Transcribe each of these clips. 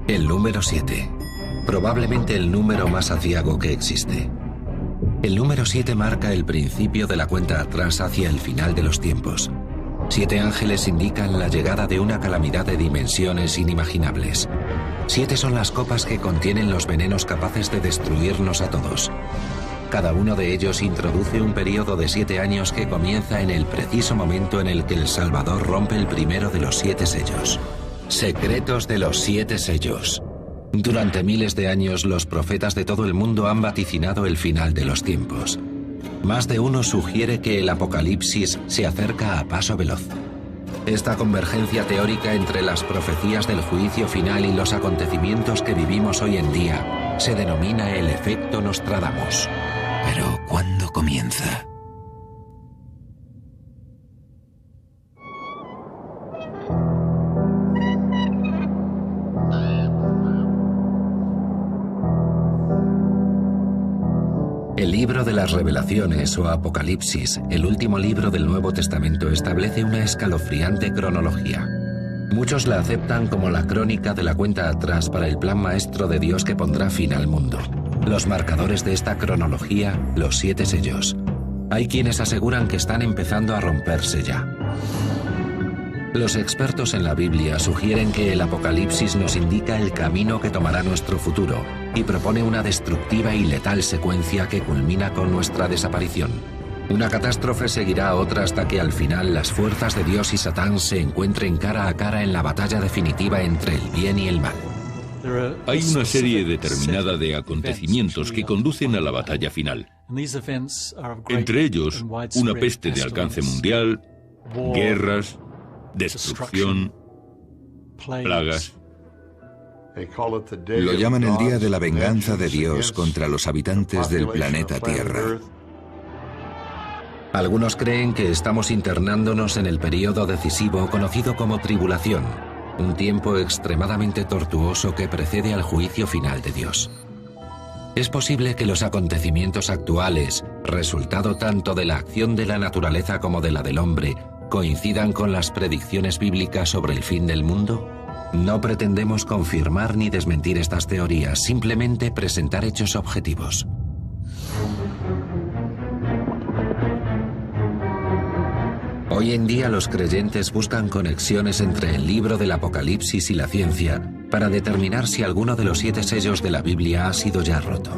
El número 7. Probablemente el número más aciago que existe. El número 7 marca el principio de la cuenta atrás hacia el final de los tiempos. 7 ángeles indican la llegada de una calamidad de dimensiones inimaginables. 7 son las copas que contienen los venenos capaces de destruirnos a todos. Cada uno de ellos introduce un periodo de 7 años que comienza en el preciso momento en el que el Salvador rompe el primero de los 7 sellos. Secretos de los 7 sellos. Durante miles de años, los profetas de todo el mundo han vaticinado el final de los tiempos. Más de uno sugiere que el apocalipsis se acerca a paso veloz. Esta convergencia teórica entre las profecías del juicio final y los acontecimientos que vivimos hoy en día se denomina el efecto Nostradamus. Pero, ¿cuándo comienza? El libro de las Revelaciones o Apocalipsis, el último libro del Nuevo Testamento, establece una escalofriante cronología. Muchos la aceptan como la crónica de la cuenta atrás para el plan maestro de Dios que pondrá fin al mundo. Los marcadores de esta cronología, los 7 sellos. Hay quienes aseguran que están empezando a romperse ya. Los expertos en la Biblia sugieren que el Apocalipsis nos indica el camino que tomará nuestro futuro y propone una destructiva y letal secuencia que culmina con nuestra desaparición. Una catástrofe seguirá a otra hasta que al final las fuerzas de Dios y Satán se encuentren cara a cara en la batalla definitiva entre el bien y el mal. Hay una serie determinada de acontecimientos que conducen a la batalla final. Entre ellos, una peste de alcance mundial, guerras, destrucción, plagas. Lo llaman el día de la venganza de Dios contra los habitantes del planeta Tierra. Algunos creen que estamos internándonos en el periodo decisivo conocido como tribulación, un tiempo extremadamente tortuoso que precede al juicio final de Dios. Es posible que los acontecimientos actuales, resultado tanto de la acción de la naturaleza como de la del hombre, coincidan con las predicciones bíblicas sobre el fin del mundo. No pretendemos confirmar ni desmentir estas teorías, simplemente presentar hechos objetivos. Hoy en día los creyentes buscan conexiones entre el libro del Apocalipsis y la ciencia para determinar si alguno de los 7 sellos de la Biblia ha sido ya roto.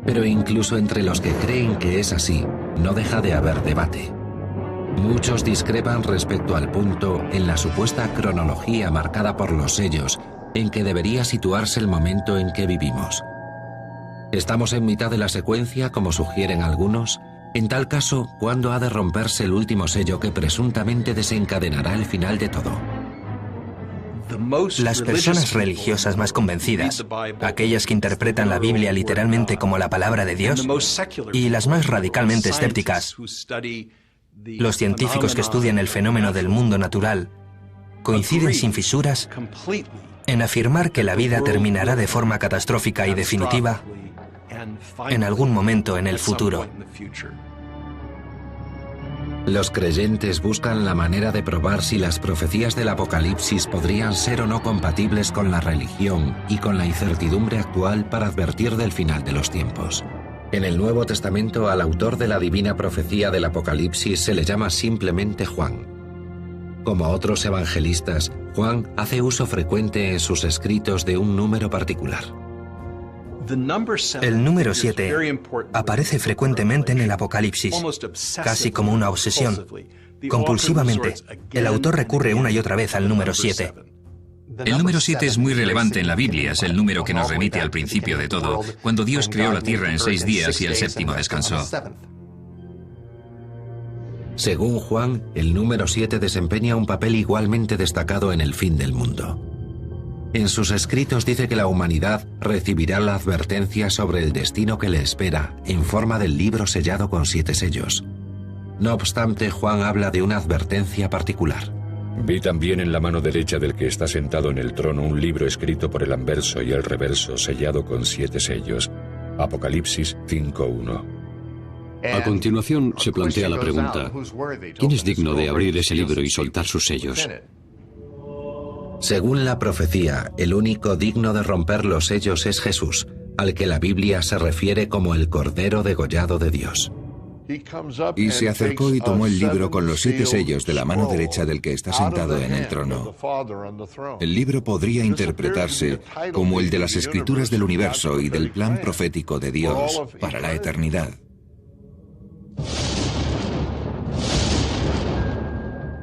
Pero incluso entre los que creen que es así, no deja de haber debate. Muchos discrepan respecto al punto en la supuesta cronología marcada por los sellos en que debería situarse el momento en que vivimos. ¿Estamos en mitad de la secuencia, como sugieren algunos? En tal caso, ¿cuándo ha de romperse el último sello que presuntamente desencadenará el final de todo? Las personas religiosas más convencidas, aquellas que interpretan la Biblia literalmente como la palabra de Dios, y las más radicalmente escépticas, los científicos que estudian el fenómeno del mundo natural, coinciden sin fisuras en afirmar que la vida terminará de forma catastrófica y definitiva en algún momento en el futuro. Los creyentes buscan la manera de probar si las profecías del Apocalipsis podrían ser o no compatibles con la religión y con la incertidumbre actual para advertir del final de los tiempos. En el Nuevo Testamento, al autor de la divina profecía del Apocalipsis se le llama simplemente Juan. Como otros evangelistas, Juan hace uso frecuente en sus escritos de un número particular. El número 7 aparece frecuentemente en el Apocalipsis, casi como una obsesión. Compulsivamente, el autor recurre una y otra vez al número 7. El número 7 es muy relevante en la Biblia, es el número que nos remite al principio de todo, cuando Dios creó la tierra en 6 días y el séptimo descansó. Según Juan, el número 7 desempeña un papel igualmente destacado en el fin del mundo. En sus escritos dice que la humanidad recibirá la advertencia sobre el destino que le espera en forma del libro sellado con 7 sellos. No obstante, Juan habla de una advertencia particular. Vi también en la mano derecha del que está sentado en el trono un libro escrito por el anverso y el reverso, sellado con 7 sellos. Apocalipsis 5:1. A continuación se plantea la pregunta: ¿quién es digno de abrir ese libro y soltar sus sellos? Según la profecía, el único digno de romper los sellos es Jesús, al que la Biblia se refiere como el Cordero degollado de Dios. Y se acercó y tomó el libro con los 7 sellos de la mano derecha del que está sentado en el trono. El libro podría interpretarse como el de las escrituras del universo y del plan profético de Dios para la eternidad.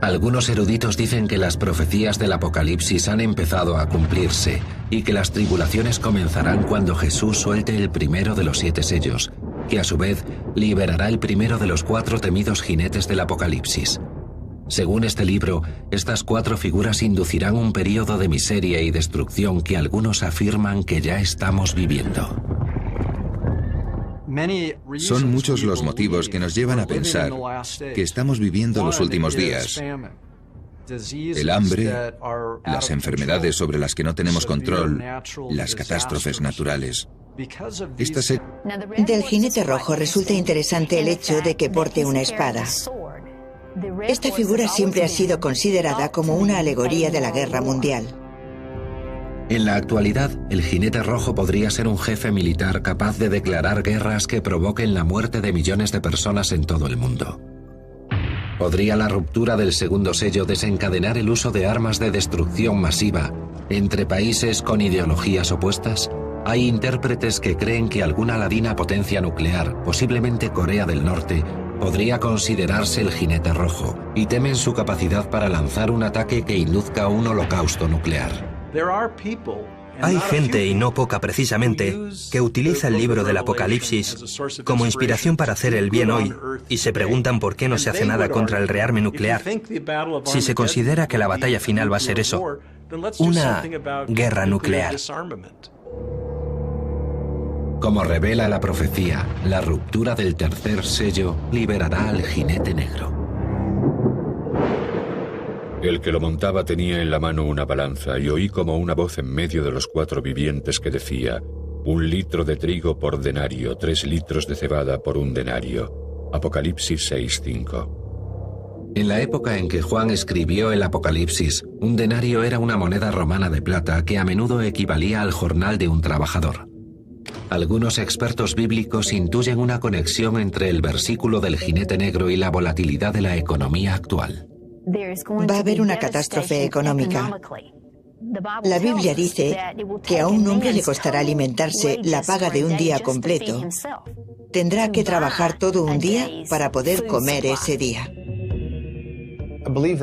Algunos eruditos dicen que las profecías del Apocalipsis han empezado a cumplirse y que las tribulaciones comenzarán cuando Jesús suelte el primero de los 7 sellos, que a su vez liberará el primero de los 4 temidos jinetes del Apocalipsis. Según este libro, estas 4 figuras inducirán un período de miseria y destrucción que algunos afirman que ya estamos viviendo. Son muchos los motivos que nos llevan a pensar que estamos viviendo los últimos días. El hambre, las enfermedades sobre las que no tenemos control, las catástrofes naturales. Del jinete rojo resulta interesante el hecho de que porte una espada. Esta figura siempre ha sido considerada como una alegoría de la guerra mundial. En la actualidad, el jinete rojo podría ser un jefe militar capaz de declarar guerras que provoquen la muerte de millones de personas en todo el mundo. ¿Podría la ruptura del segundo sello desencadenar el uso de armas de destrucción masiva entre países con ideologías opuestas? Hay intérpretes que creen que alguna ladina potencia nuclear, posiblemente Corea del Norte, podría considerarse el jinete rojo, y temen su capacidad para lanzar un ataque que induzca un holocausto nuclear. Hay gente, y no poca precisamente, que utiliza el libro del Apocalipsis como inspiración para hacer el bien hoy y se preguntan por qué no se hace nada contra el rearme nuclear. Si se considera que la batalla final va a ser eso, una guerra nuclear. Como revela la profecía, la ruptura del tercer sello liberará al jinete negro. El que lo montaba tenía en la mano una balanza y oí como una voz en medio de los 4 vivientes que decía: 1 litro de trigo por denario, 3 litros de cebada por 1 denario. Apocalipsis 6:5. En la época en que Juan escribió el Apocalipsis, un denario era una moneda romana de plata que a menudo equivalía al jornal de un trabajador. Algunos expertos bíblicos intuyen una conexión entre el versículo del jinete negro y la volatilidad de la economía actual. Va a haber una catástrofe económica. La Biblia dice que a un hombre le costará alimentarse la paga de un día completo. Tendrá que trabajar todo un día para poder comer ese día.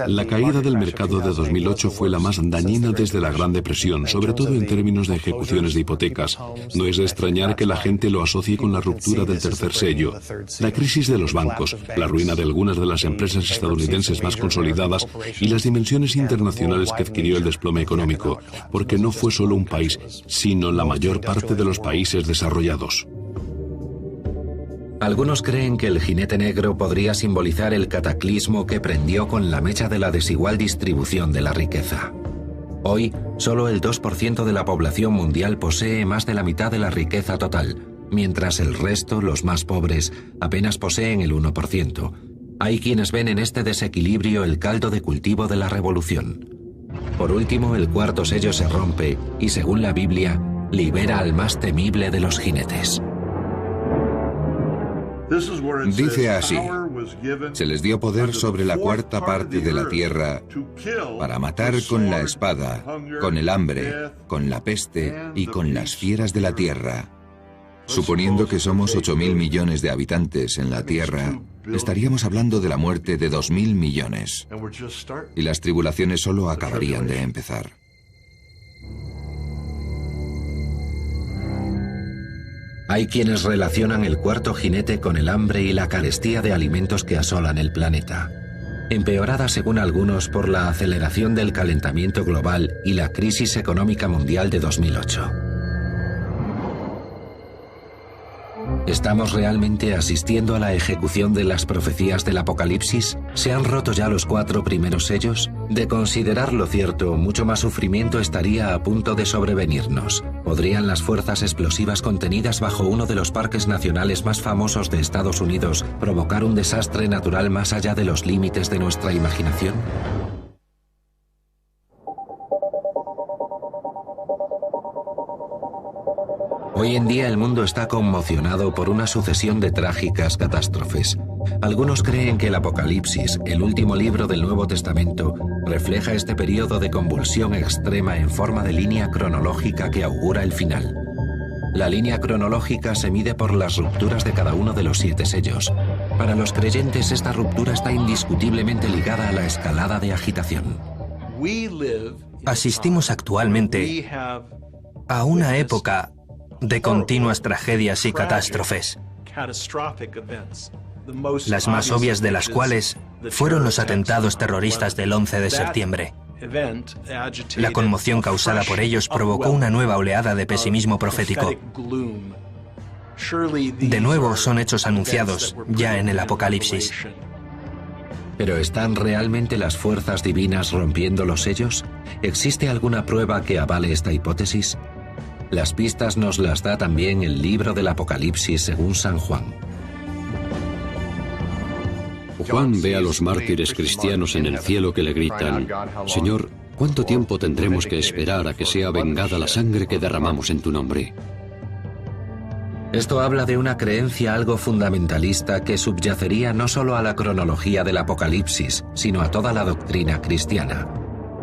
La caída del mercado de 2008 fue la más dañina desde la Gran Depresión, sobre todo en términos de ejecuciones de hipotecas. No es de extrañar que la gente lo asocie con la ruptura del tercer sello, la crisis de los bancos, la ruina de algunas de las empresas estadounidenses más consolidadas y las dimensiones internacionales que adquirió el desplome económico, porque no fue solo un país, sino la mayor parte de los países desarrollados. Algunos creen que el jinete negro podría simbolizar el cataclismo que prendió con la mecha de la desigual distribución de la riqueza. Hoy, solo el 2% de la población mundial posee más de la mitad de la riqueza total, mientras el resto, los más pobres, apenas poseen el 1%. Hay quienes ven en este desequilibrio el caldo de cultivo de la revolución. Por último, el cuarto sello se rompe y, según la Biblia, libera al más temible de los jinetes. Dice así: se les dio poder sobre la 4ª parte de la tierra para matar con la espada, con el hambre, con la peste y con las fieras de la tierra. Suponiendo que somos 8.000 millones de habitantes en la tierra, estaríamos hablando de la muerte de 2.000 millones. Y las tribulaciones solo acabarían de empezar. Hay quienes relacionan el cuarto jinete con el hambre y la carestía de alimentos que asolan el planeta, empeorada según algunos por la aceleración del calentamiento global y la crisis económica mundial de 2008. ¿Estamos realmente asistiendo a la ejecución de las profecías del Apocalipsis? ¿Se han roto ya los 4 primeros sellos? De considerarlo cierto, mucho más sufrimiento estaría a punto de sobrevenirnos. ¿Podrían las fuerzas explosivas contenidas bajo uno de los parques nacionales más famosos de Estados Unidos provocar un desastre natural más allá de los límites de nuestra imaginación? Hoy en día el mundo está conmocionado por una sucesión de trágicas catástrofes. Algunos creen que el Apocalipsis, el último libro del Nuevo Testamento, refleja este periodo de convulsión extrema en forma de línea cronológica que augura el final. La línea cronológica se mide por las rupturas de cada uno de los 7 sellos. Para los creyentes, esta ruptura está indiscutiblemente ligada a la escalada de agitación. Asistimos actualmente a una época de continuas tragedias y catástrofes, las más obvias de las cuales fueron los atentados terroristas del 11 de septiembre. La conmoción causada por ellos provocó una nueva oleada de pesimismo profético. De nuevo son hechos anunciados ya en el Apocalipsis. ¿Pero están realmente las fuerzas divinas rompiendo los sellos? ¿Existe alguna prueba que avale esta hipótesis? Las pistas nos las da también el libro del Apocalipsis según San Juan. Juan ve a los mártires cristianos en el cielo que le gritan: Señor, ¿cuánto tiempo tendremos que esperar a que sea vengada la sangre que derramamos en tu nombre? Esto habla de una creencia algo fundamentalista que subyacería no solo a la cronología del Apocalipsis, sino a toda la doctrina cristiana,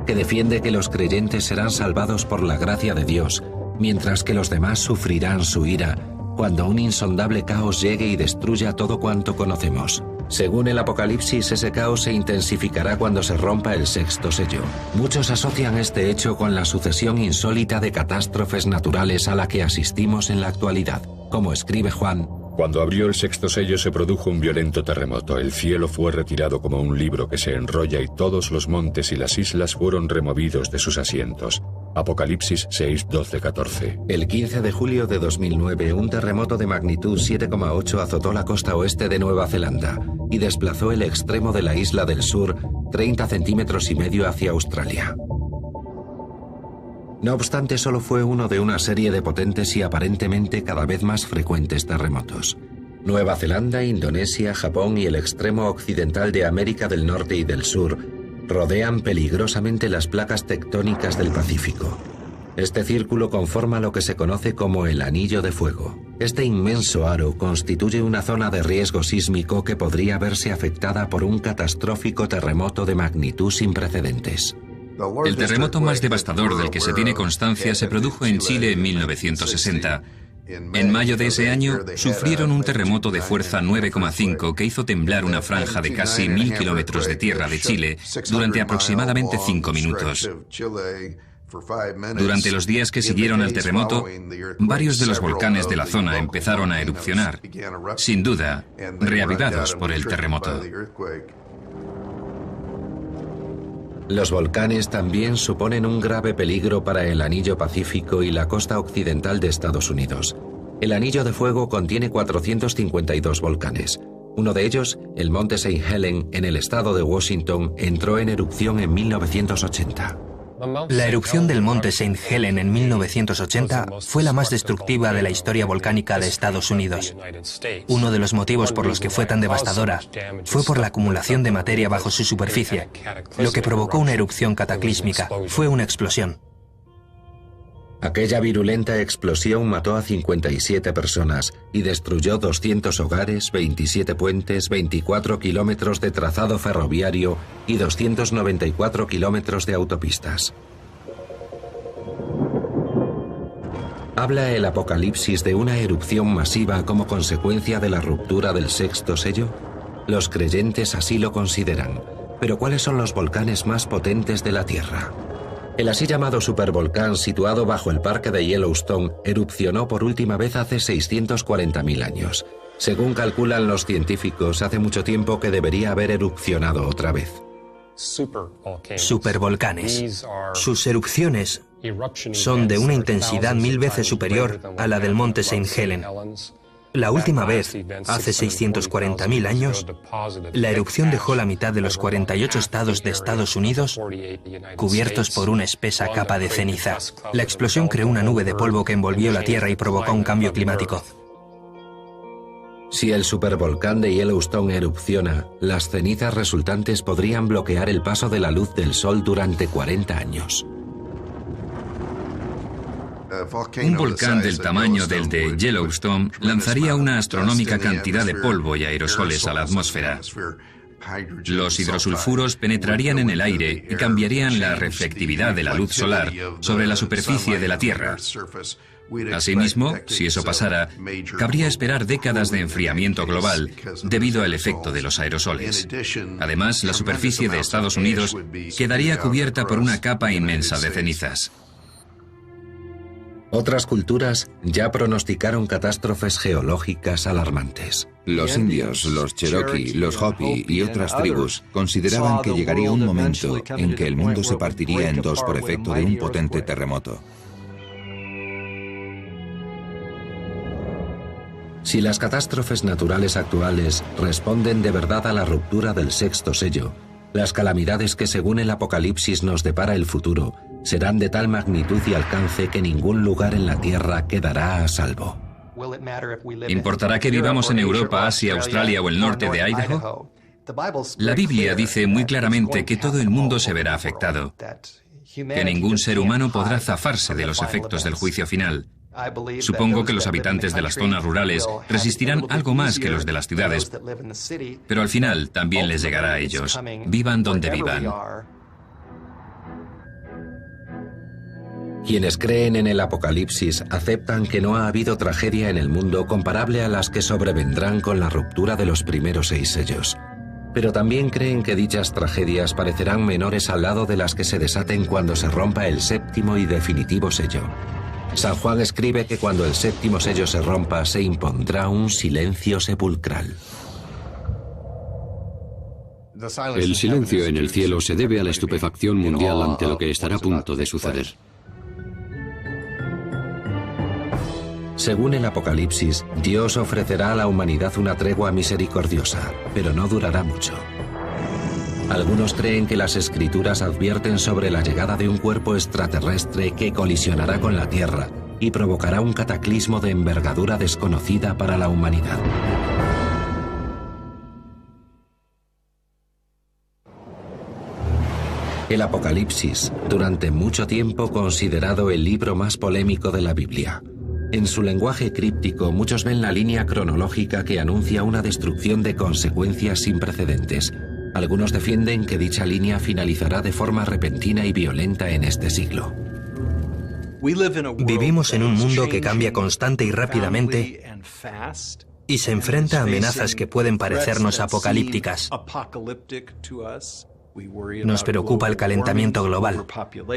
que defiende que los creyentes serán salvados por la gracia de Dios, mientras que los demás sufrirán su ira cuando un insondable caos llegue y destruya todo cuanto conocemos. Según el Apocalipsis, ese caos se intensificará cuando se rompa el 6º sello. Muchos asocian este hecho con la sucesión insólita de catástrofes naturales a la que asistimos en la actualidad. Como escribe Juan: Cuando abrió el 6º sello se produjo un violento terremoto. El cielo fue retirado como un libro que se enrolla y todos los montes y las islas fueron removidos de sus asientos. Apocalipsis 6, 12, 14. El 15 de julio de 2009, un terremoto de magnitud 7,8 azotó la costa oeste de Nueva Zelanda y desplazó el extremo de la isla del sur 30,5 centímetros hacia Australia. No obstante, solo fue uno de una serie de potentes y aparentemente cada vez más frecuentes terremotos. Nueva Zelanda, Indonesia, Japón y el extremo occidental de América del Norte y del Sur rodean peligrosamente las placas tectónicas del Pacífico. Este círculo conforma lo que se conoce como el Anillo de Fuego. Este inmenso aro constituye una zona de riesgo sísmico que podría verse afectada por un catastrófico terremoto de magnitud sin precedentes. El terremoto más devastador del que se tiene constancia se produjo en Chile en 1960. En mayo de ese año sufrieron un terremoto de fuerza 9,5 que hizo temblar una franja de casi 1000 kilómetros de tierra de Chile durante aproximadamente 5 minutos. Durante los días que siguieron al terremoto, varios de los volcanes de la zona empezaron a erupcionar, sin duda, reavivados por el terremoto. Los volcanes también suponen un grave peligro para el Anillo Pacífico y la costa occidental de Estados Unidos. El Anillo de Fuego contiene 452 volcanes. Uno de ellos, el Monte St. Helen, en el estado de Washington, entró en erupción en 1980. La erupción del monte St. Helen en 1980 fue la más destructiva de la historia volcánica de Estados Unidos. Uno de los motivos por los que fue tan devastadora fue por la acumulación de materia bajo su superficie. Lo que provocó una erupción cataclísmica fue una explosión. Aquella virulenta explosión mató a 57 personas y destruyó 200 hogares, 27 puentes, 24 kilómetros de trazado ferroviario y 294 kilómetros de autopistas. ¿Habla el Apocalipsis de una erupción masiva como consecuencia de la ruptura del 6º sello? Los creyentes así lo consideran. Pero ¿cuáles son los volcanes más potentes de la Tierra? El así llamado supervolcán, situado bajo el parque de Yellowstone, erupcionó por última vez hace 640.000 años. Según calculan los científicos, hace mucho tiempo que debería haber erupcionado otra vez. Supervolcanes. Sus erupciones son de una intensidad 1000 veces superior a la del monte St. Helen. La última vez, hace 640.000 años, la erupción dejó la mitad de los 48 estados de Estados Unidos cubiertos por una espesa capa de ceniza. La explosión creó una nube de polvo que envolvió la Tierra y provocó un cambio climático. Si el supervolcán de Yellowstone erupciona, las cenizas resultantes podrían bloquear el paso de la luz del Sol durante 40 años. Un volcán del tamaño del de Yellowstone lanzaría una astronómica cantidad de polvo y aerosoles a la atmósfera. Los hidrosulfuros penetrarían en el aire y cambiarían la reflectividad de la luz solar sobre la superficie de la Tierra. Asimismo, si eso pasara, cabría esperar décadas de enfriamiento global debido al efecto de los aerosoles. Además, la superficie de Estados Unidos quedaría cubierta por una capa inmensa de cenizas. Otras culturas ya pronosticaron catástrofes geológicas alarmantes. Los indios, los cherokee, los hopi y otras tribus consideraban que llegaría un momento en que el mundo se partiría en dos por efecto de un potente terremoto. Si las catástrofes naturales actuales responden de verdad a la ruptura del sexto sello, las calamidades que según el Apocalipsis nos depara el futuro serán de tal magnitud y alcance que ningún lugar en la Tierra quedará a salvo. ¿Importará que vivamos en Europa, Asia, Australia o el norte de Idaho? La Biblia dice muy claramente que todo el mundo se verá afectado, que ningún ser humano podrá zafarse de los efectos del juicio final. Supongo que los habitantes de las zonas rurales resistirán algo más que los de las ciudades, pero al final también les llegará a ellos, vivan donde vivan. Quienes creen en el Apocalipsis aceptan que no ha habido tragedia en el mundo comparable a las que sobrevendrán con la ruptura de los primeros 6 sellos. Pero también creen que dichas tragedias parecerán menores al lado de las que se desaten cuando se rompa el séptimo y definitivo sello. San Juan escribe que cuando el séptimo sello se rompa se impondrá un silencio sepulcral. El silencio en el cielo se debe a la estupefacción mundial ante lo que estará a punto de suceder. Según el Apocalipsis, Dios ofrecerá a la humanidad una tregua misericordiosa, pero no durará mucho. Algunos creen que las Escrituras advierten sobre la llegada de un cuerpo extraterrestre que colisionará con la Tierra y provocará un cataclismo de envergadura desconocida para la humanidad. El Apocalipsis, durante mucho tiempo considerado el libro más polémico de la Biblia. En su lenguaje críptico, muchos ven la línea cronológica que anuncia una destrucción de consecuencias sin precedentes. Algunos defienden que dicha línea finalizará de forma repentina y violenta en este siglo. Vivimos en un mundo que cambia constante y rápidamente y se enfrenta a amenazas que pueden parecernos apocalípticas. Nos preocupa el calentamiento global,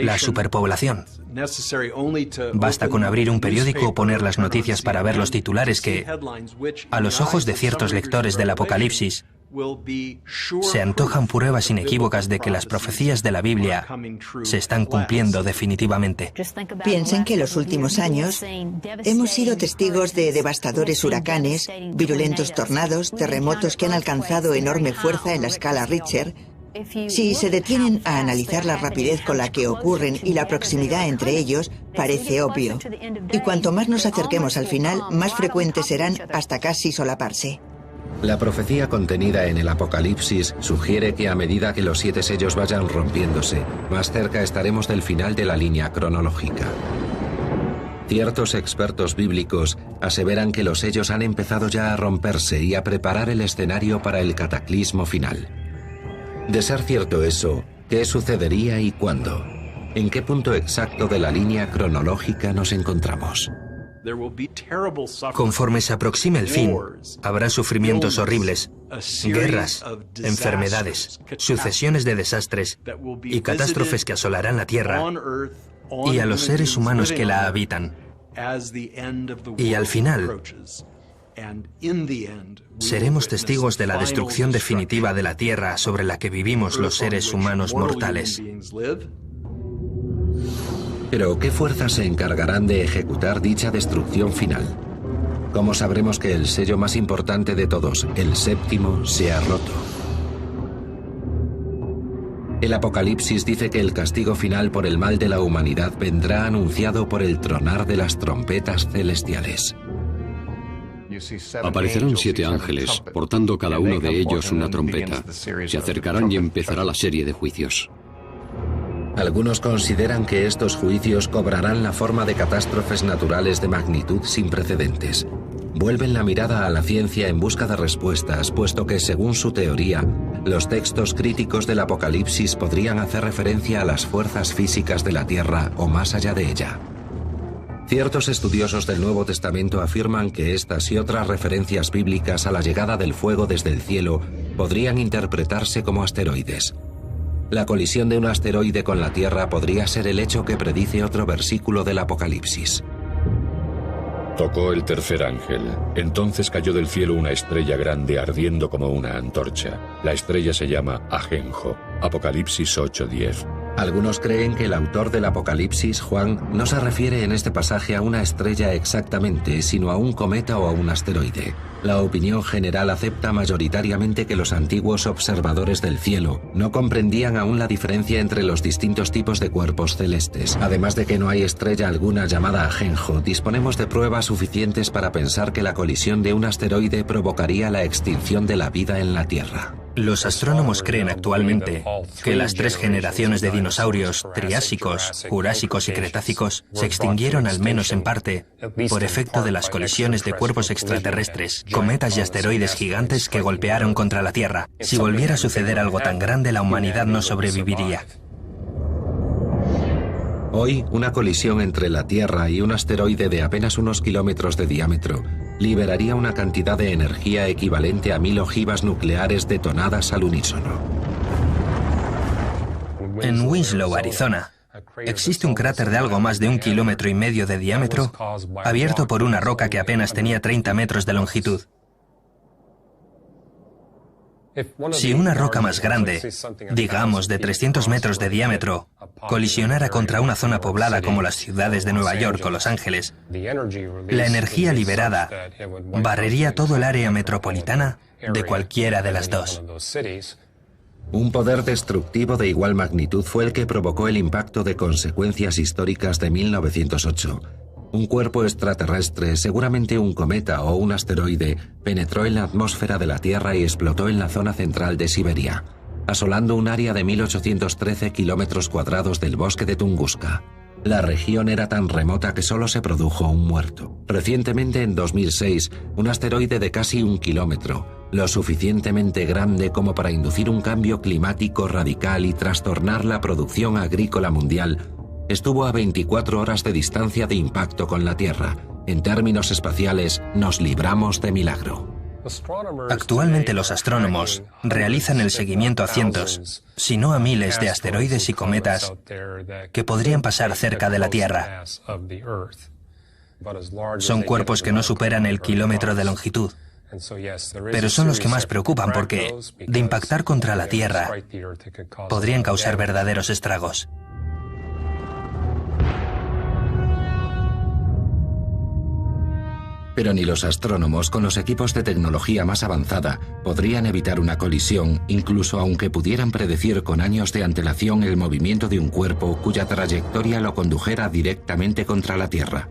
la superpoblación. Basta con abrir un periódico o poner las noticias para ver los titulares que, a los ojos de ciertos lectores del Apocalipsis, se antojan pruebas inequívocas de que las profecías de la Biblia se están cumpliendo definitivamente. Piensen que en los últimos años hemos sido testigos de devastadores huracanes, virulentos tornados, terremotos que han alcanzado enorme fuerza en la escala Richter. Si se detienen a analizar la rapidez con la que ocurren y la proximidad entre ellos, parece obvio. Y cuanto más nos acerquemos al final, más frecuentes serán hasta casi solaparse. La profecía contenida en el Apocalipsis sugiere que a medida que los 7 sellos vayan rompiéndose, más cerca estaremos del final de la línea cronológica. Ciertos expertos bíblicos aseveran que los sellos han empezado ya a romperse y a preparar el escenario para el cataclismo final. De ser cierto eso, ¿qué sucedería y cuándo? ¿En qué punto exacto de la línea cronológica nos encontramos? Conforme se aproxime el fin, habrá sufrimientos horribles, guerras, enfermedades, sucesiones de desastres y catástrofes que asolarán la Tierra y a los seres humanos que la habitan. Y al final, seremos testigos de la destrucción definitiva de la Tierra sobre la que vivimos los seres humanos mortales. Pero, ¿qué fuerzas se encargarán de ejecutar dicha destrucción final? ¿Cómo sabremos que el sello más importante de todos, el séptimo, se ha roto? El Apocalipsis dice que el castigo final por el mal de la humanidad vendrá anunciado por el tronar de las trompetas celestiales. Aparecerán 7 ángeles, portando cada uno de ellos una trompeta. Se acercarán y empezará la serie de juicios. Algunos consideran que estos juicios cobrarán la forma de catástrofes naturales de magnitud sin precedentes. Vuelven la mirada a la ciencia en busca de respuestas, puesto que, según su teoría, los textos críticos del Apocalipsis podrían hacer referencia a las fuerzas físicas de la Tierra o más allá de ella. Ciertos estudiosos del Nuevo Testamento afirman que estas y otras referencias bíblicas a la llegada del fuego desde el cielo podrían interpretarse como asteroides. La colisión de un asteroide con la Tierra podría ser el hecho que predice otro versículo del Apocalipsis. Tocó el tercer ángel. Entonces cayó del cielo una estrella grande ardiendo como una antorcha. La estrella se llama Ajenjo. Apocalipsis 8:10. Algunos creen que el autor del Apocalipsis, Juan, no se refiere en este pasaje a una estrella exactamente, sino a un cometa o a un asteroide. La opinión general acepta mayoritariamente que los antiguos observadores del cielo no comprendían aún la diferencia entre los distintos tipos de cuerpos celestes. Además de que no hay estrella alguna llamada Ajenjo, disponemos de pruebas suficientes para pensar que la colisión de un asteroide provocaría la extinción de la vida en la Tierra. Los astrónomos creen actualmente que las 3 generaciones de dinosaurios, triásicos, jurásicos y cretácicos, se extinguieron al menos en parte por efecto de las colisiones de cuerpos extraterrestres, cometas y asteroides gigantes que golpearon contra la Tierra. Si volviera a suceder algo tan grande, la humanidad no sobreviviría. Hoy, una colisión entre la Tierra y un asteroide de apenas unos kilómetros de diámetro liberaría una cantidad de energía equivalente a 1000 ojivas nucleares detonadas al unísono. En Winslow, Arizona, existe un cráter de algo más de 1,5 kilómetros de diámetro, abierto por una roca que apenas tenía 30 metros de longitud. Si una roca más grande, digamos de 300 metros de diámetro, colisionara contra una zona poblada como las ciudades de Nueva York o Los Ángeles, la energía liberada barrería todo el área metropolitana de cualquiera de las dos. Un poder destructivo de igual magnitud fue el que provocó el impacto de consecuencias históricas de 1908. Un cuerpo extraterrestre, seguramente un cometa o un asteroide, penetró en la atmósfera de la Tierra y explotó en la zona central de Siberia, asolando un área de 1813 kilómetros cuadrados del bosque de Tunguska. La región era tan remota que solo se produjo un muerto. Recientemente, en 2006, un asteroide de casi 1 kilómetro, lo suficientemente grande como para inducir un cambio climático radical y trastornar la producción agrícola mundial, estuvo a 24 horas de distancia de impacto con la Tierra. En términos espaciales, nos libramos de milagro. Actualmente los astrónomos realizan el seguimiento a cientos, si no a miles de asteroides y cometas que podrían pasar cerca de la Tierra. Son cuerpos que no superan el kilómetro de longitud, pero son los que más preocupan porque, de impactar contra la Tierra, podrían causar verdaderos estragos. Pero ni los astrónomos, con los equipos de tecnología más avanzada, podrían evitar una colisión, incluso aunque pudieran predecir con años de antelación el movimiento de un cuerpo cuya trayectoria lo condujera directamente contra la Tierra.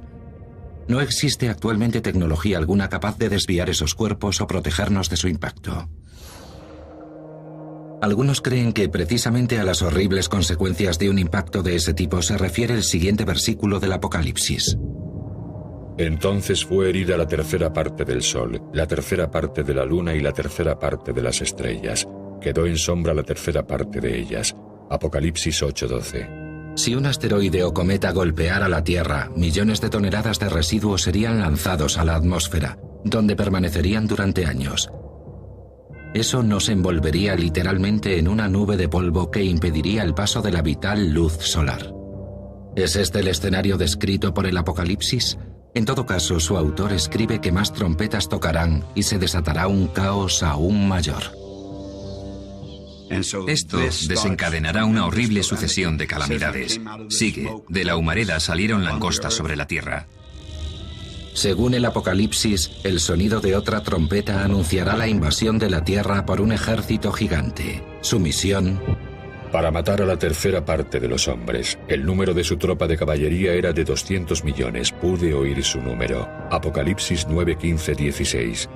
No existe actualmente tecnología alguna capaz de desviar esos cuerpos o protegernos de su impacto. Algunos creen que precisamente a las horribles consecuencias de un impacto de ese tipo se refiere el siguiente versículo del Apocalipsis. Entonces fue herida la tercera parte del sol, la tercera parte de la luna y la tercera parte de las estrellas. Quedó en sombra la tercera parte de ellas. Apocalipsis 8:12. Si un asteroide o cometa golpeara la Tierra, millones de toneladas de residuos serían lanzados a la atmósfera, donde permanecerían durante años. Eso nos envolvería literalmente en una nube de polvo que impediría el paso de la vital luz solar. ¿Es este el escenario descrito por el Apocalipsis? En todo caso, su autor escribe que más trompetas tocarán y se desatará un caos aún mayor. Esto desencadenará una horrible sucesión de calamidades. Sigue, de la humareda salieron langostas sobre la tierra. Según el Apocalipsis, el sonido de otra trompeta anunciará la invasión de la tierra por un ejército gigante. Su misión: para matar a la tercera parte de los hombres. El número de su tropa de caballería era de 200 millones. Pude oír su número. Apocalipsis 9:15-16.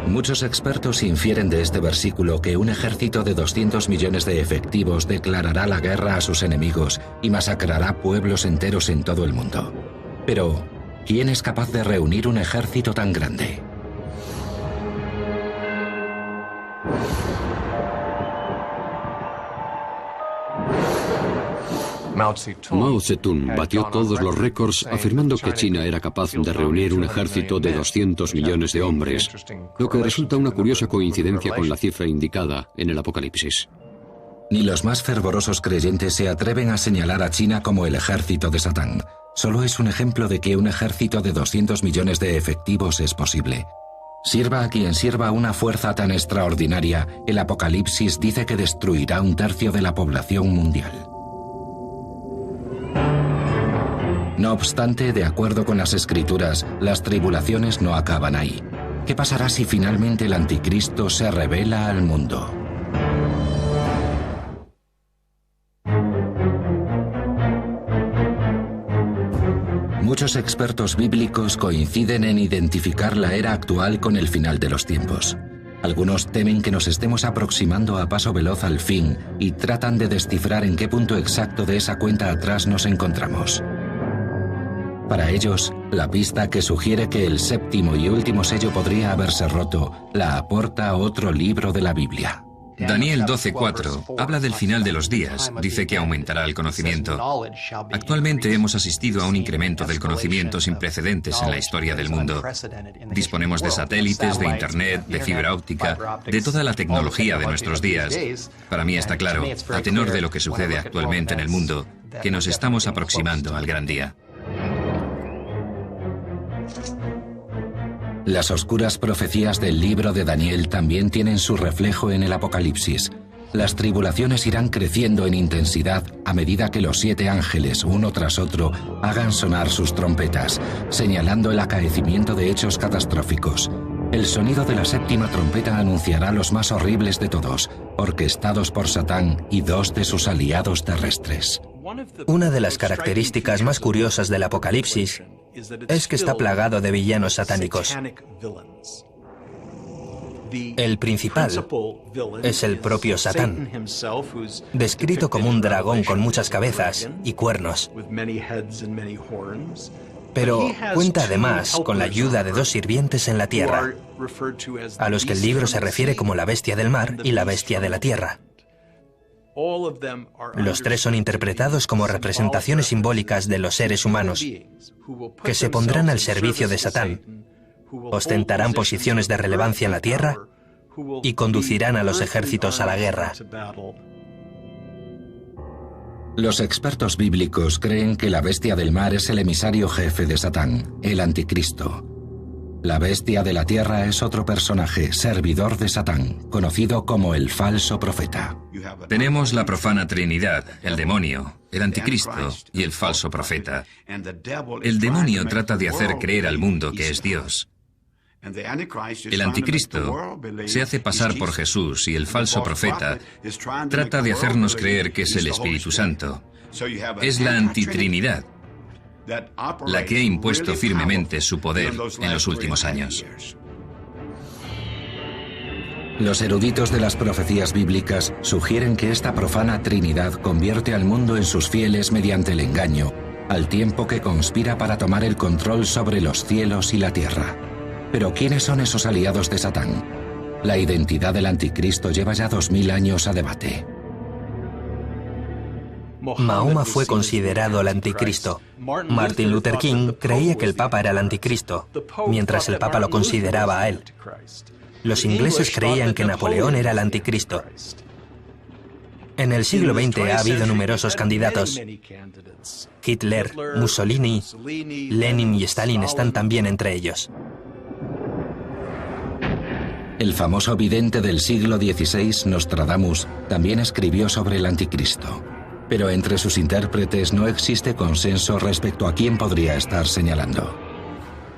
Muchos expertos infieren de este versículo que un ejército de 200 millones de efectivos declarará la guerra a sus enemigos y masacrará pueblos enteros en todo el mundo. Pero, ¿quién es capaz de reunir un ejército tan grande? Mao Zedong batió todos los récords afirmando que China era capaz de reunir un ejército de 200 millones de hombres, lo que resulta una curiosa coincidencia con la cifra indicada en el Apocalipsis. Ni los más fervorosos creyentes se atreven a señalar a China como el ejército de Satán. Solo es un ejemplo de que un ejército de 200 millones de efectivos es posible. Sirva a quien sirva una fuerza tan extraordinaria, el Apocalipsis dice que destruirá 1/3 de la población mundial. No obstante, de acuerdo con las Escrituras, las tribulaciones no acaban ahí. ¿Qué pasará si finalmente el anticristo se revela al mundo? Muchos expertos bíblicos coinciden en identificar la era actual con el final de los tiempos. Algunos temen que nos estemos aproximando a paso veloz al fin y tratan de descifrar en qué punto exacto de esa cuenta atrás nos encontramos. Para ellos, la pista que sugiere que el séptimo y último sello podría haberse roto la aporta otro libro de la Biblia. Daniel 12:4 habla del final de los días, dice que aumentará el conocimiento. Actualmente hemos asistido a un incremento del conocimiento sin precedentes en la historia del mundo. Disponemos de satélites, de internet, de fibra óptica, de toda la tecnología de nuestros días. Para mí está claro, a tenor de lo que sucede actualmente en el mundo, que nos estamos aproximando al gran día. Las oscuras profecías del libro de Daniel también tienen su reflejo en el Apocalipsis. Las tribulaciones irán creciendo en intensidad a medida que los 7 ángeles, uno tras otro, hagan sonar sus trompetas, señalando el acaecimiento de hechos catastróficos. El sonido de la 7ª trompeta anunciará los más horribles de todos, orquestados por Satán y 2 de sus aliados terrestres. Una de las características más curiosas del Apocalipsis es que está plagado de villanos satánicos. El principal es el propio Satán, descrito como un dragón con muchas cabezas y cuernos. Pero cuenta además con la ayuda de 2 sirvientes en la tierra, a los que el libro se refiere como la bestia del mar y la bestia de la tierra. Los 3 son interpretados como representaciones simbólicas de los seres humanos, que se pondrán al servicio de Satán, ostentarán posiciones de relevancia en la tierra y conducirán a los ejércitos a la guerra. Los expertos bíblicos creen que la bestia del mar es el emisario jefe de Satán, el anticristo. La bestia de la tierra es otro personaje, servidor de Satán, conocido como el falso profeta. Tenemos la profana Trinidad, el demonio, el anticristo y el falso profeta. El demonio trata de hacer creer al mundo que es Dios. El anticristo se hace pasar por Jesús y el falso profeta trata de hacernos creer que es el Espíritu Santo. Es la antitrinidad la que ha impuesto firmemente su poder en los últimos años. Los eruditos de las profecías bíblicas sugieren que esta profana Trinidad convierte al mundo en sus fieles mediante el engaño, al tiempo que conspira para tomar el control sobre los cielos y la tierra. Pero ¿quiénes son esos aliados de Satán? La identidad del anticristo lleva ya 2000 años a debate. Mahoma fue considerado el anticristo. Martin Luther King creía que el Papa era el anticristo, mientras el Papa lo consideraba a él. Los ingleses creían que Napoleón era el anticristo. En el siglo XX ha habido numerosos candidatos. Hitler, Mussolini, Lenin y Stalin están también entre ellos. El famoso vidente del siglo XVI, Nostradamus, también escribió sobre el anticristo. Pero entre sus intérpretes no existe consenso respecto a quién podría estar señalando.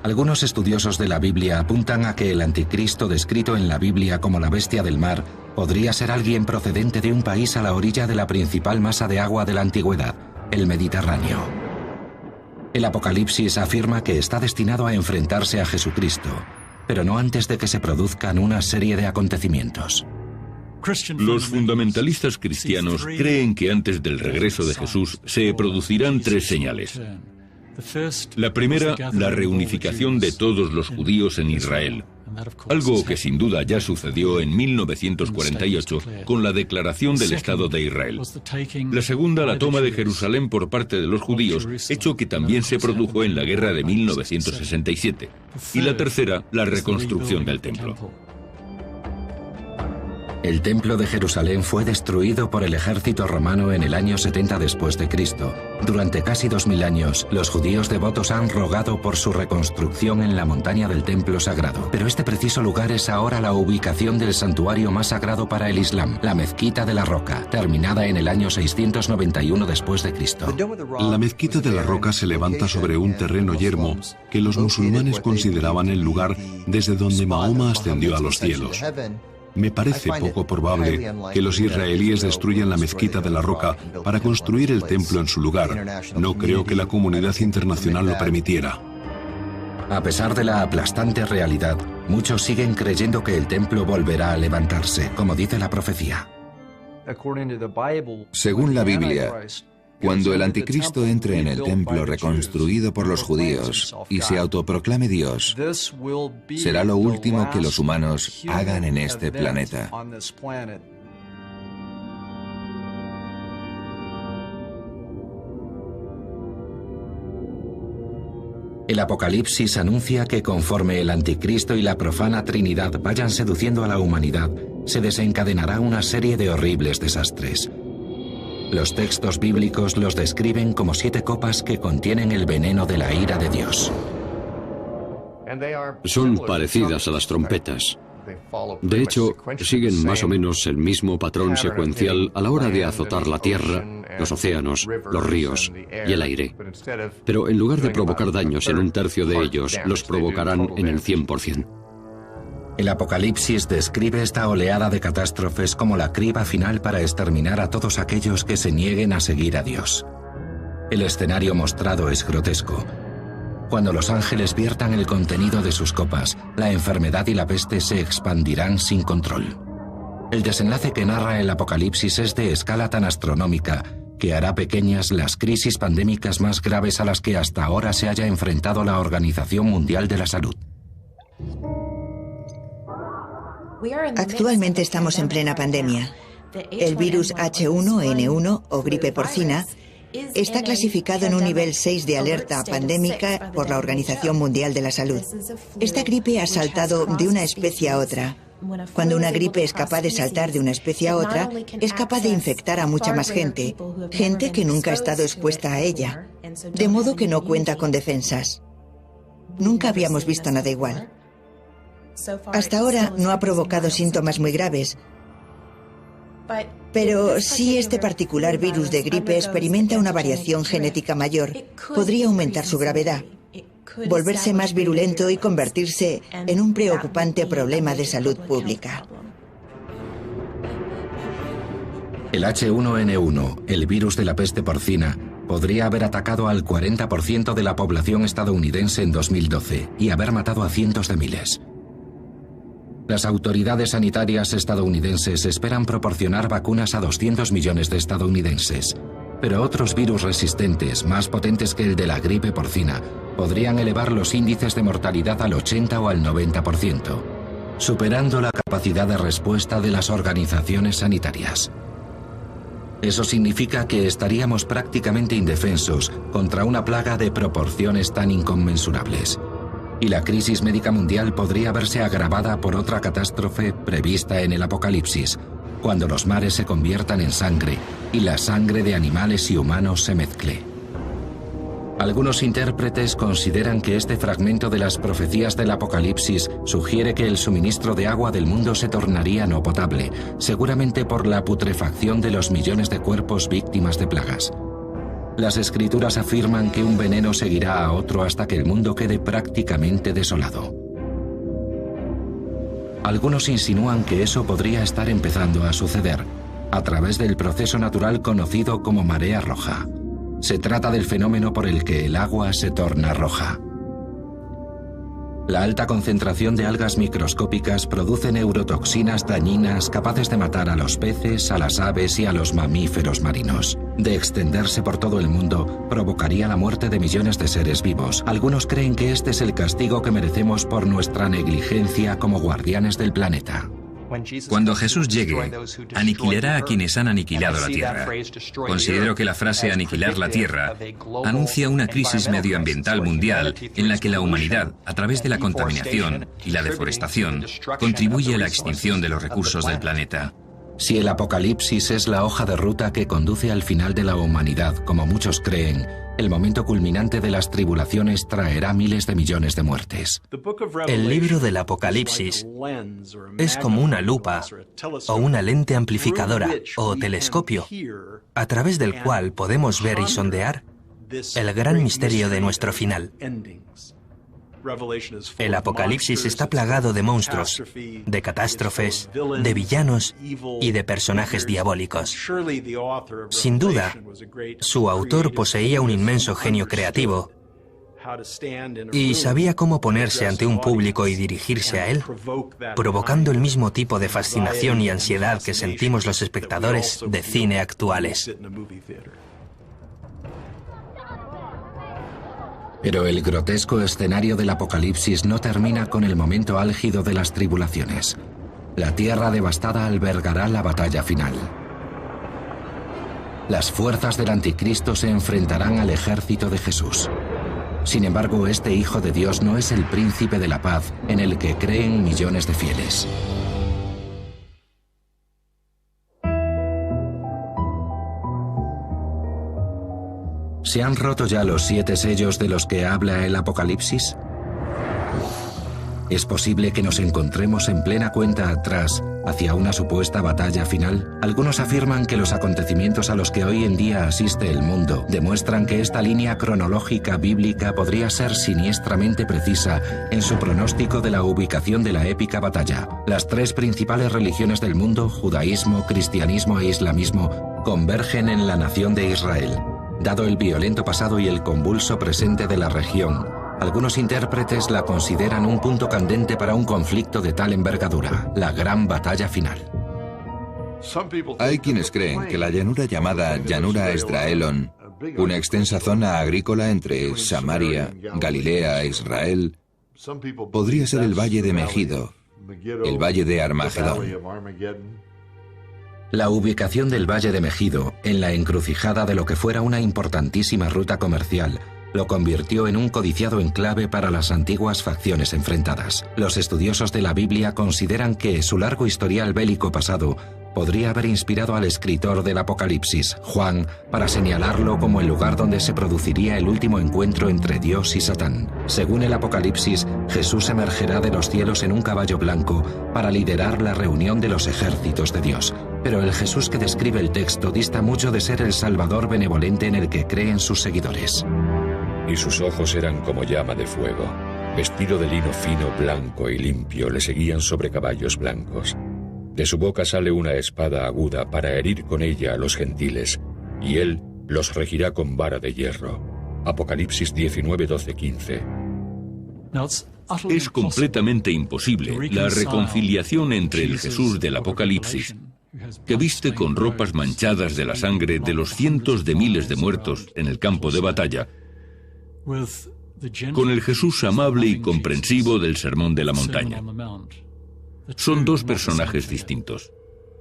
Algunos estudiosos de la Biblia apuntan a que el anticristo descrito en la Biblia como la bestia del mar podría ser alguien procedente de un país a la orilla de la principal masa de agua de la antigüedad, el Mediterráneo. El Apocalipsis afirma que está destinado a enfrentarse a Jesucristo, pero no antes de que se produzcan una serie de acontecimientos. Los fundamentalistas cristianos creen que antes del regreso de Jesús se producirán 3 señales. La primera, la reunificación de todos los judíos en Israel, algo que sin duda ya sucedió en 1948 con la declaración del Estado de Israel. La segunda, la toma de Jerusalén por parte de los judíos, hecho que también se produjo en la guerra de 1967. Y la tercera, la reconstrucción del templo. El templo de Jerusalén fue destruido por el ejército romano en el año 70 después de Cristo. Durante casi 2000 años, los judíos devotos han rogado por su reconstrucción en la montaña del templo sagrado. Pero este preciso lugar es ahora la ubicación del santuario más sagrado para el Islam, la Mezquita de la Roca, terminada en el año 691 después de Cristo. La Mezquita de la Roca se levanta sobre un terreno yermo que los musulmanes consideraban el lugar desde donde Mahoma ascendió a los cielos. Me parece poco probable que los israelíes destruyan la Mezquita de la Roca para construir el templo en su lugar. No creo que la comunidad internacional lo permitiera. A pesar de la aplastante realidad, muchos siguen creyendo que el templo volverá a levantarse, como dice la profecía. Según la Biblia, cuando el anticristo entre en el templo reconstruido por los judíos y se autoproclame Dios, será lo último que los humanos hagan en este planeta. El Apocalipsis anuncia que conforme el anticristo y la profana Trinidad vayan seduciendo a la humanidad, se desencadenará una serie de horribles desastres. Los textos bíblicos los describen como 7 copas que contienen el veneno de la ira de Dios. Son parecidas a las trompetas. De hecho, siguen más o menos el mismo patrón secuencial a la hora de azotar la tierra, los océanos, los ríos y el aire. Pero en lugar de provocar daños en 1/3 de ellos, los provocarán en el 100%. El Apocalipsis describe esta oleada de catástrofes como la criba final para exterminar a todos aquellos que se nieguen a seguir a Dios. El escenario mostrado es grotesco. Cuando los ángeles viertan el contenido de sus copas, la enfermedad y la peste se expandirán sin control. El desenlace que narra el Apocalipsis es de escala tan astronómica que hará pequeñas las crisis pandémicas más graves a las que hasta ahora se haya enfrentado la Organización Mundial de la Salud. Actualmente estamos en plena pandemia. El virus H1N1 o gripe porcina está clasificado en un nivel 6 de alerta pandémica por la Organización Mundial de la Salud. Esta gripe ha saltado de una especie a otra. Cuando una gripe es capaz de saltar de una especie a otra, es capaz de infectar a mucha más gente, gente que nunca ha estado expuesta a ella, de modo que no cuenta con defensas. Nunca habíamos visto nada igual. Hasta ahora no ha provocado síntomas muy graves, pero si este particular virus de gripe experimenta una variación genética mayor, podría aumentar su gravedad, volverse más virulento y convertirse en un preocupante problema de salud pública. El H1N1, el virus de la peste porcina, podría haber atacado al 40% de la población estadounidense en 2012 y haber matado a cientos de miles. Las autoridades sanitarias estadounidenses esperan proporcionar vacunas a 200 millones de estadounidenses, pero otros virus resistentes, más potentes que el de la gripe porcina, podrían elevar los índices de mortalidad al 80 o al 90%, superando la capacidad de respuesta de las organizaciones sanitarias. Eso significa que estaríamos prácticamente indefensos contra una plaga de proporciones tan inconmensurables. Y la crisis médica mundial podría verse agravada por otra catástrofe prevista en el Apocalipsis, cuando los mares se conviertan en sangre y la sangre de animales y humanos se mezcle. Algunos intérpretes consideran que este fragmento de las profecías del Apocalipsis sugiere que el suministro de agua del mundo se tornaría no potable, seguramente por la putrefacción de los millones de cuerpos víctimas de plagas. Las escrituras afirman que un veneno seguirá a otro hasta que el mundo quede prácticamente desolado. Algunos insinúan que eso podría estar empezando a suceder a través del proceso natural conocido como marea roja. Se trata del fenómeno por el que el agua se torna roja. La alta concentración de algas microscópicas produce neurotoxinas dañinas capaces de matar a los peces, a las aves y a los mamíferos marinos. De extenderse por todo el mundo, provocaría la muerte de millones de seres vivos. Algunos creen que este es el castigo que merecemos por nuestra negligencia como guardianes del planeta. Cuando Jesús llegue, aniquilará a quienes han aniquilado la tierra. Considero que la frase aniquilar la tierra anuncia una crisis medioambiental mundial en la que la humanidad, a través de la contaminación y la deforestación, contribuye a la extinción de los recursos del planeta. Si el Apocalipsis es la hoja de ruta que conduce al final de la humanidad, como muchos creen, el momento culminante de las tribulaciones traerá miles de millones de muertes. El libro del Apocalipsis es como una lupa o una lente amplificadora o telescopio, a través del cual podemos ver y sondear el gran misterio de nuestro final. El Apocalipsis está plagado de monstruos, de catástrofes, de villanos y de personajes diabólicos. Sin duda, su autor poseía un inmenso genio creativo y sabía cómo ponerse ante un público y dirigirse a él, provocando el mismo tipo de fascinación y ansiedad que sentimos los espectadores de cine actuales. Pero el grotesco escenario del Apocalipsis no termina con el momento álgido de las tribulaciones. La tierra devastada albergará la batalla final. Las fuerzas del Anticristo se enfrentarán al ejército de Jesús. Sin embargo, este Hijo de Dios no es el príncipe de la paz en el que creen millones de fieles. ¿Se han roto ya los 7 sellos de los que habla el Apocalipsis? ¿Es posible que nos encontremos en plena cuenta atrás hacia una supuesta batalla final? Algunos afirman que los acontecimientos a los que hoy en día asiste el mundo demuestran que esta línea cronológica bíblica podría ser siniestramente precisa en su pronóstico de la ubicación de la épica batalla. Las 3 principales religiones del mundo, judaísmo, cristianismo e islamismo, convergen en la nación de Israel. Dado el violento pasado y el convulso presente de la región, algunos intérpretes la consideran un punto candente para un conflicto de tal envergadura, la gran batalla final. Hay quienes creen que la llanura llamada Llanura Esdraelon, una extensa zona agrícola entre Samaria, Galilea e Israel, podría ser el valle de Megido, el valle de Armagedón. La ubicación del Valle de Megido, en la encrucijada de lo que fuera una importantísima ruta comercial, lo convirtió en un codiciado enclave para las antiguas facciones enfrentadas. Los estudiosos de la Biblia consideran que su largo historial bélico pasado podría haber inspirado al escritor del Apocalipsis, Juan, para señalarlo como el lugar donde se produciría el último encuentro entre Dios y Satán. Según el Apocalipsis, Jesús emergerá de los cielos en un caballo blanco para liderar la reunión de los ejércitos de Dios. Pero el Jesús que describe el texto dista mucho de ser el Salvador benevolente en el que creen sus seguidores. Y sus ojos eran como llama de fuego. Vestido de lino fino, blanco y limpio, le seguían sobre caballos blancos. De su boca sale una espada aguda para herir con ella a los gentiles, y él los regirá con vara de hierro. Apocalipsis 19, 12, 15. Es completamente imposible la reconciliación entre el Jesús del Apocalipsis, que viste con ropas manchadas de la sangre de los cientos de miles de muertos en el campo de batalla, con el Jesús amable y comprensivo del Sermón de la Montaña. Son 2 personajes distintos.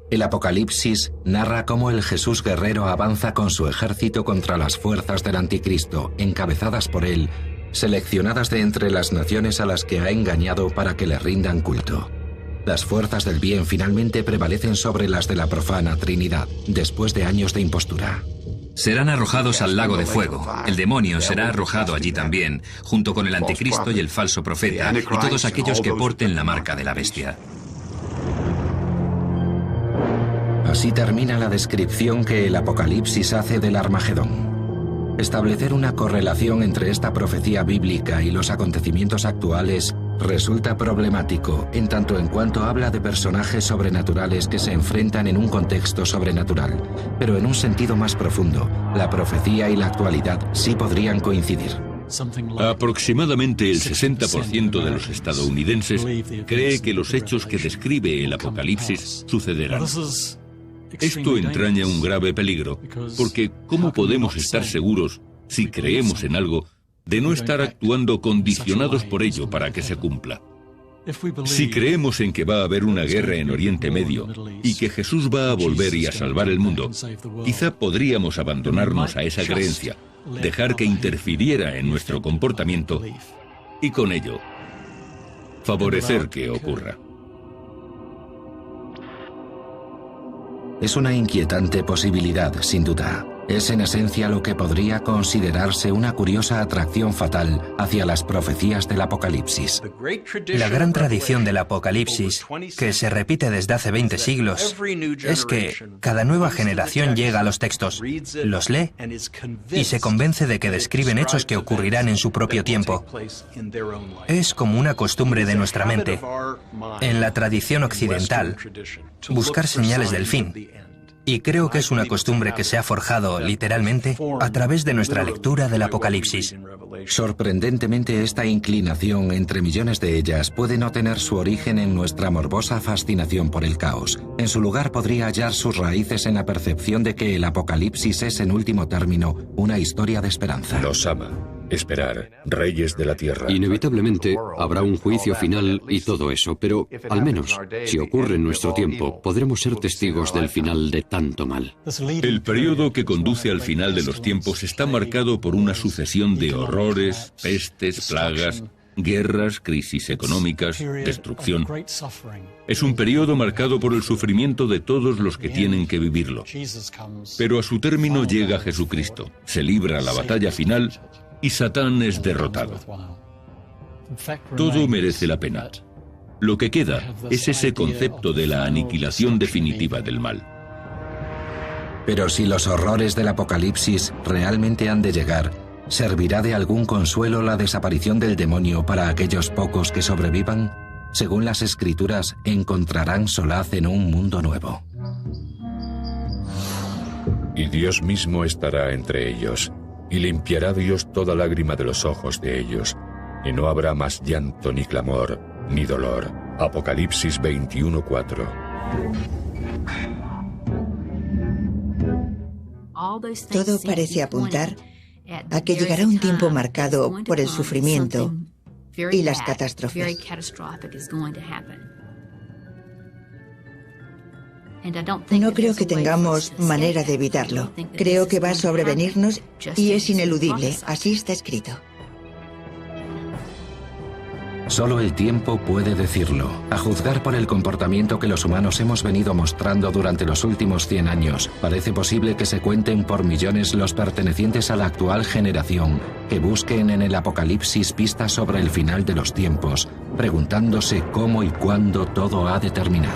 El Apocalipsis narra cómo el Jesús guerrero avanza con su ejército contra las fuerzas del Anticristo, encabezadas por él, seleccionadas de entre las naciones a las que ha engañado para que le rindan culto. Las fuerzas del bien finalmente prevalecen sobre las de la profana Trinidad, después de años de impostura. Serán arrojados al lago de fuego. El demonio será arrojado allí también, junto con el anticristo y el falso profeta, y todos aquellos que porten la marca de la bestia. Así termina la descripción que el Apocalipsis hace del Armagedón. Establecer una correlación entre esta profecía bíblica y los acontecimientos actuales resulta problemático en tanto en cuanto habla de personajes sobrenaturales que se enfrentan en un contexto sobrenatural, pero en un sentido más profundo, la profecía y la actualidad sí podrían coincidir. Aproximadamente el 60% de los estadounidenses cree que los hechos que describe el Apocalipsis sucederán. Esto entraña un grave peligro, porque ¿cómo podemos estar seguros, si creemos en algo, de no estar actuando condicionados por ello para que se cumpla? Si creemos en que va a haber una guerra en Oriente Medio y que Jesús va a volver y a salvar el mundo, quizá podríamos abandonarnos a esa creencia, dejar que interfiriera en nuestro comportamiento y con ello favorecer que ocurra. Es una inquietante posibilidad, sin duda. Es en esencia lo que podría considerarse una curiosa atracción fatal hacia las profecías del Apocalipsis. La gran tradición del Apocalipsis, que se repite desde hace 20 siglos, es que cada nueva generación llega a los textos, los lee y se convence de que describen hechos que ocurrirán en su propio tiempo. Es como una costumbre de nuestra mente, en la tradición occidental, buscar señales del fin. Y creo que es una costumbre que se ha forjado, literalmente, a través de nuestra lectura del Apocalipsis. Sorprendentemente, esta inclinación entre millones de ellas puede no tener su origen en nuestra morbosa fascinación por el caos. En su lugar podría hallar sus raíces en la percepción de que el Apocalipsis es, en último término, una historia de esperanza. Nos ama. Esperar, reyes de la tierra. Inevitablemente habrá un juicio final y todo eso, pero al menos, si ocurre en nuestro tiempo, podremos ser testigos del final de tanto mal. El periodo que conduce al final de los tiempos está marcado por una sucesión de horrores, pestes, plagas, guerras, crisis económicas, destrucción. Es un periodo marcado por el sufrimiento de todos los que tienen que vivirlo. Pero a su término llega Jesucristo, se libra la batalla final y Satán es derrotado. Todo merece la pena. Lo que queda es ese concepto de la aniquilación definitiva del mal. Pero si los horrores del Apocalipsis realmente han de llegar, ¿servirá de algún consuelo la desaparición del demonio para aquellos pocos que sobrevivan? Según las Escrituras, encontrarán solaz en un mundo nuevo. Y Dios mismo estará entre ellos, y limpiará Dios toda lágrima de los ojos de ellos, y no habrá más llanto ni clamor, ni dolor. Apocalipsis 21:4. Todo parece apuntar a que llegará un tiempo marcado por el sufrimiento y las catástrofes. No creo que tengamos manera de evitarlo. Creo que va a sobrevenirnos y es ineludible. Así está escrito. Solo el tiempo puede decirlo. A juzgar por el comportamiento que los humanos hemos venido mostrando durante los últimos 100 años, parece posible que se cuenten por millones los pertenecientes a la actual generación que busquen en el Apocalipsis pistas sobre el final de los tiempos, preguntándose cómo y cuándo todo ha de terminar.